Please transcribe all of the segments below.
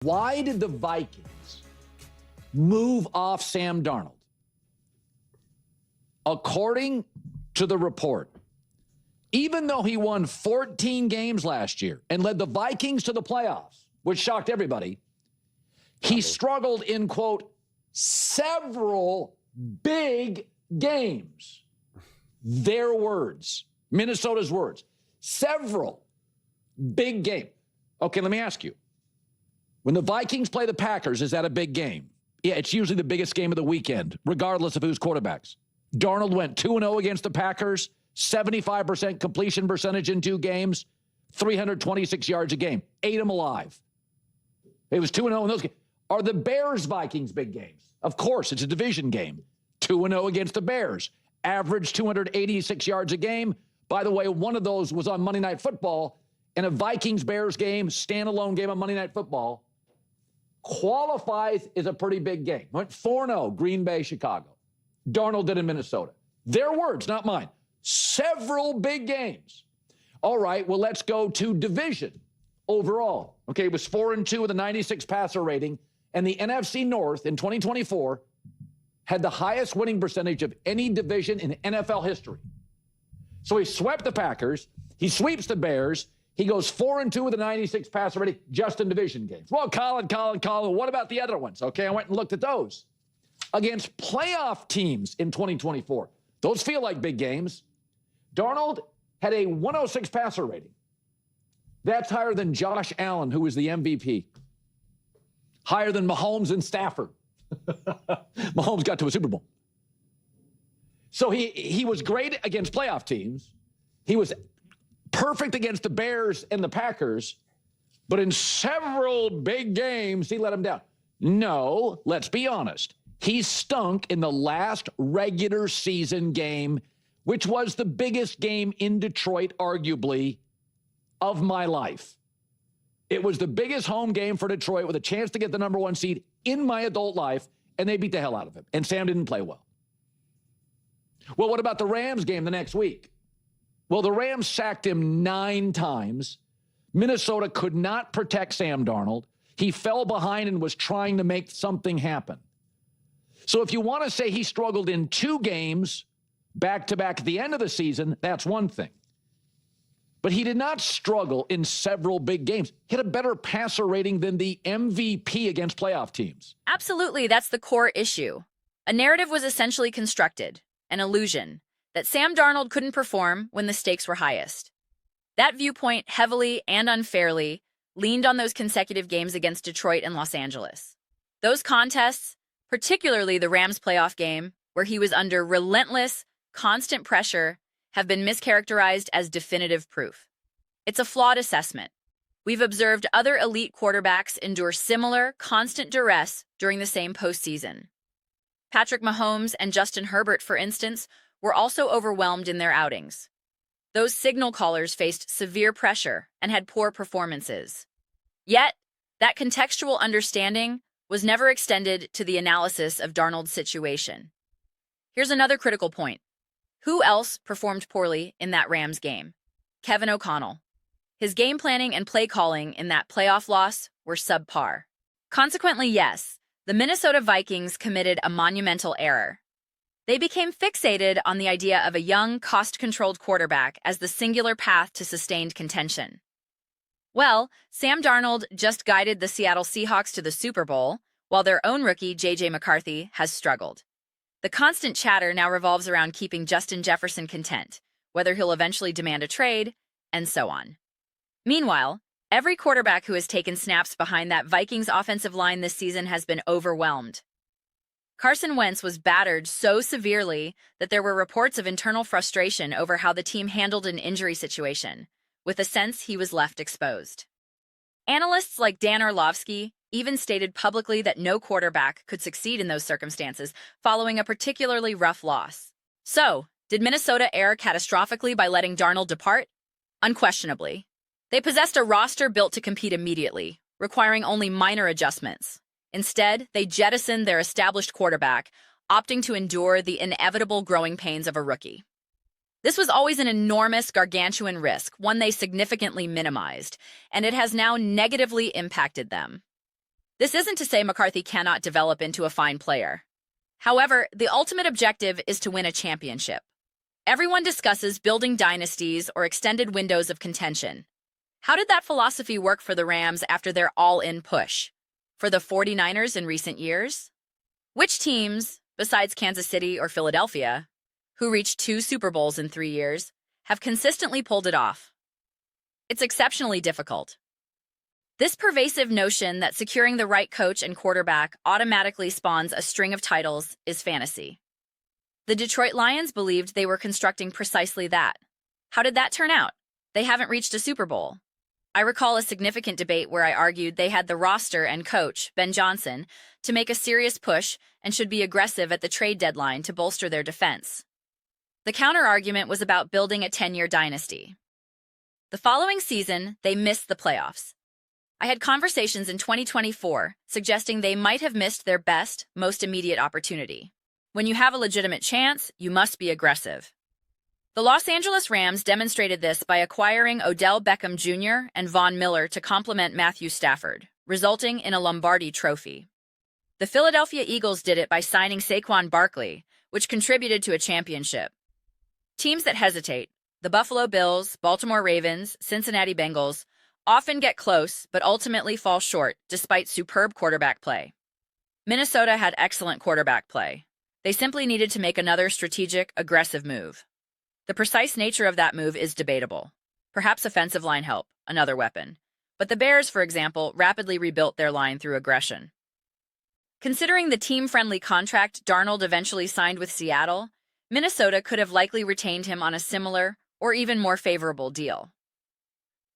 Why did the Vikings move off Sam Darnold? According to the report, even though he won 14 games last year and led the Vikings to the playoffs, which shocked everybody, he struggled in, quote, several big games. Their words, Minnesota's words, several big games. Okay, let me ask you. When the Vikings play the Packers, is that a big game? Yeah, it's usually the biggest game of the weekend, regardless of who's quarterbacks. Darnold went 2-0 against the Packers, 75% completion percentage in 2 games, 326 yards a game, ate them alive. It was 2-0 in those games. Are the Bears-Vikings big games? Of course, it's a division game. 2-0 against the Bears, average 286 yards a game. By the way, one of those was on Monday Night Football, and a Vikings-Bears game, standalone game on Monday Night Football, qualifies as a pretty big game. Went 4-0, Green Bay, Chicago. Darnold did in Minnesota. Their words, not mine. Several big games. All right, well, let's go to division overall. Okay, it was 4-2 with a 96 passer rating, and the NFC North in 2024 had the highest winning percentage of any division in NFL history. So he swept the Packers, he sweeps the Bears, he goes 4-2 with a 96 passer rating just in division games. Well, Colin, what about the other ones? Okay, I went and looked at those. Against playoff teams in 2024, those feel like big games. Darnold had a 106 passer rating. That's higher than Josh Allen, who was the MVP. Higher than Mahomes and Stafford. Mahomes got to a Super Bowl. So he was great against playoff teams. He was perfect against the Bears and the Packers. But in several big games, he let them down. No, let's be honest. He stunk in the last regular season game, which was the biggest game in Detroit, arguably, of my life. It was the biggest home game for Detroit with a chance to get the number 1 seed in my adult life, and they beat the hell out of him. And Sam didn't play well. Well, what about the Rams game the next week? Well, the Rams sacked him 9 times. Minnesota could not protect Sam Darnold. He fell behind and was trying to make something happen. So if you want to say he struggled in 2 games back-to-back at the end of the season, that's one thing. But he did not struggle in several big games. He had a better passer rating than the MVP against playoff teams. Absolutely, that's the core issue. A narrative was essentially constructed, an illusion, that Sam Darnold couldn't perform when the stakes were highest. That viewpoint heavily and unfairly leaned on those consecutive games against Detroit and Los Angeles. Those contests, particularly the Rams playoff game, where he was under relentless, constant pressure, have been mischaracterized as definitive proof. It's a flawed assessment. We've observed other elite quarterbacks endure similar, constant duress during the same postseason. Patrick Mahomes and Justin Herbert, for instance, were also overwhelmed in their outings. Those signal callers faced severe pressure and had poor performances. Yet, that contextual understanding was never extended to the analysis of Darnold's situation. Here's another critical point. Who else performed poorly in that Rams game? Kevin O'Connell. His game planning and play calling in that playoff loss were subpar. Consequently, yes, the Minnesota Vikings committed a monumental error. They became fixated on the idea of a young, cost-controlled quarterback as the singular path to sustained contention. Well, Sam Darnold just guided the Seattle Seahawks to the Super Bowl, while their own rookie, J.J. McCarthy, has struggled. The constant chatter now revolves around keeping Justin Jefferson content, whether he'll eventually demand a trade, and so on. Meanwhile, every quarterback who has taken snaps behind that Vikings offensive line this season has been overwhelmed. Carson Wentz was battered so severely that there were reports of internal frustration over how the team handled an injury situation, with a sense he was left exposed. Analysts like Dan Orlovsky even stated publicly that no quarterback could succeed in those circumstances following a particularly rough loss. So, did Minnesota err catastrophically by letting Darnold depart? Unquestionably. They possessed a roster built to compete immediately, requiring only minor adjustments. Instead, they jettisoned their established quarterback, opting to endure the inevitable growing pains of a rookie. This was always an enormous, gargantuan risk, one they significantly minimized, and it has now negatively impacted them. This isn't to say McCarthy cannot develop into a fine player. However, the ultimate objective is to win a championship. Everyone discusses building dynasties or extended windows of contention. How did that philosophy work for the Rams after their all-in push? For the 49ers in recent years? Which teams, besides Kansas City or Philadelphia, who reached 2 Super Bowls in 3 years, have consistently pulled it off? It's exceptionally difficult. This pervasive notion that securing the right coach and quarterback automatically spawns a string of titles is fantasy. The Detroit Lions believed they were constructing precisely that. How did that turn out? They haven't reached a Super Bowl. I recall a significant debate where I argued they had the roster and coach, Ben Johnson, to make a serious push and should be aggressive at the trade deadline to bolster their defense. The counter-argument was about building a 10-year dynasty. The following season, they missed the playoffs. I had conversations in 2024 suggesting they might have missed their best, most immediate opportunity. When you have a legitimate chance, you must be aggressive. The Los Angeles Rams demonstrated this by acquiring Odell Beckham Jr. and Von Miller to complement Matthew Stafford, resulting in a Lombardi trophy. The Philadelphia Eagles did it by signing Saquon Barkley, which contributed to a championship. Teams that hesitate, the Buffalo Bills, Baltimore Ravens, Cincinnati Bengals, often get close but ultimately fall short despite superb quarterback play. Minnesota had excellent quarterback play. They simply needed to make another strategic, aggressive move. The precise nature of that move is debatable. Perhaps offensive line help, another weapon. But the Bears, for example, rapidly rebuilt their line through aggression. Considering the team-friendly contract Darnold eventually signed with Seattle, Minnesota could have likely retained him on a similar or even more favorable deal.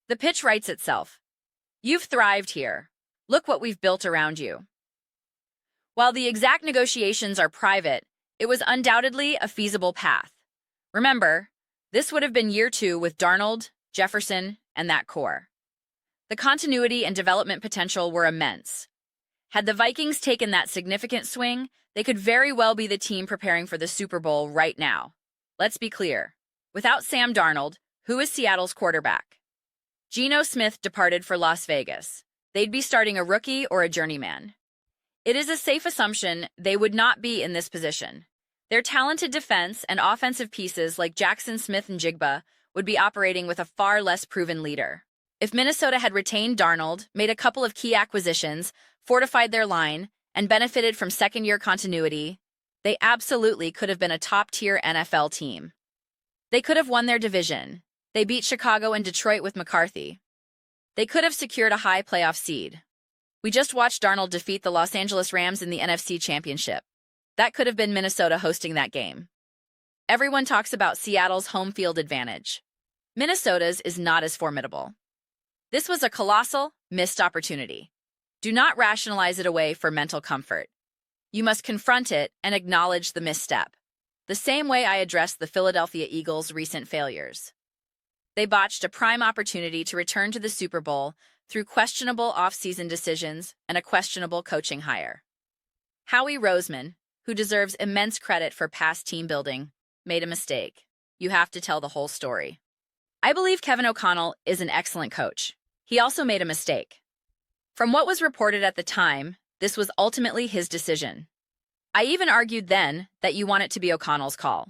The pitch writes itself. You've thrived here. Look what we've built around you. While the exact negotiations are private, it was undoubtedly a feasible path. Remember, this would have been year 2 with Darnold, Jefferson, and that core. The continuity and development potential were immense. Had the Vikings taken that significant swing, they could very well be the team preparing for the Super Bowl right now. Let's be clear. Without Sam Darnold, who is Seattle's quarterback? Geno Smith departed for Las Vegas. They'd be starting a rookie or a journeyman. It is a safe assumption they would not be in this position. Their talented defense and offensive pieces like Jackson Smith and Jigba would be operating with a far less proven leader. If Minnesota had retained Darnold, made a couple of key acquisitions, fortified their line, and benefited from second-year continuity, they absolutely could have been a top-tier NFL team. They could have won their division. They beat Chicago and Detroit with McCarthy. They could have secured a high playoff seed. We just watched Darnold defeat the Los Angeles Rams in the NFC Championship. That could have been Minnesota hosting that game. Everyone talks about Seattle's home field advantage. Minnesota's is not as formidable. This was a colossal, missed opportunity. Do not rationalize it away for mental comfort. You must confront it and acknowledge the misstep, the same way I addressed the Philadelphia Eagles' recent failures. They botched a prime opportunity to return to the Super Bowl through questionable off-season decisions and a questionable coaching hire. Howie Roseman, who deserves immense credit for past team building, made a mistake. You have to tell the whole story. I believe Kevin O'Connell is an excellent coach. He also made a mistake. From what was reported at the time, this was ultimately his decision. I even argued then that you want it to be O'Connell's call.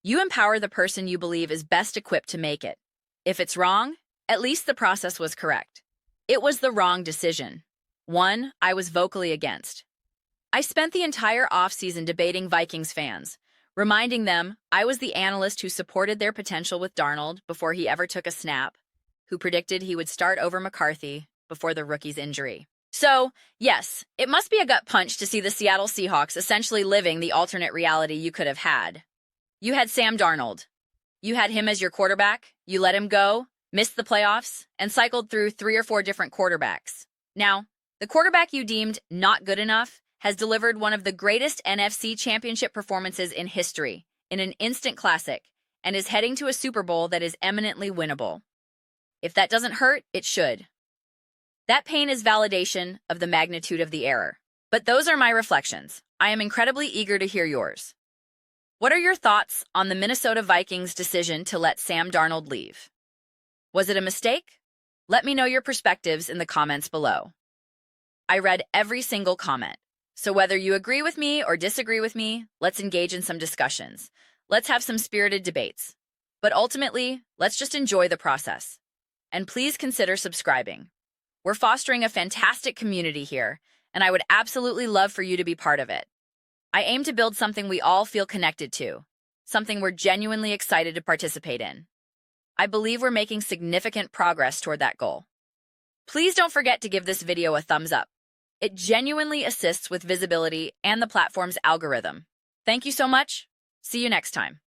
You empower the person you believe is best equipped to make it. If it's wrong, at least the process was correct. It was the wrong decision. One I was vocally against. I spent the entire offseason debating Vikings fans, reminding them I was the analyst who supported their potential with Darnold before he ever took a snap, who predicted he would start over McCarthy before the rookie's injury. So, yes, it must be a gut punch to see the Seattle Seahawks essentially living the alternate reality you could have had. You had Sam Darnold. You had him as your quarterback, you let him go, missed the playoffs, and cycled through 3 or 4 different quarterbacks. Now, the quarterback you deemed not good enough has delivered one of the greatest NFC championship performances in history, in an instant classic, and is heading to a Super Bowl that is eminently winnable. If that doesn't hurt, it should. That pain is validation of the magnitude of the error. But those are my reflections. I am incredibly eager to hear yours. What are your thoughts on the Minnesota Vikings' decision to let Sam Darnold leave? Was it a mistake? Let me know your perspectives in the comments below. I read every single comment. So whether you agree with me or disagree with me, let's engage in some discussions. Let's have some spirited debates. But ultimately, let's just enjoy the process. And please consider subscribing. We're fostering a fantastic community here, and I would absolutely love for you to be part of it. I aim to build something we all feel connected to, something we're genuinely excited to participate in. I believe we're making significant progress toward that goal. Please don't forget to give this video a thumbs up. It genuinely assists with visibility and the platform's algorithm. Thank you so much. See you next time.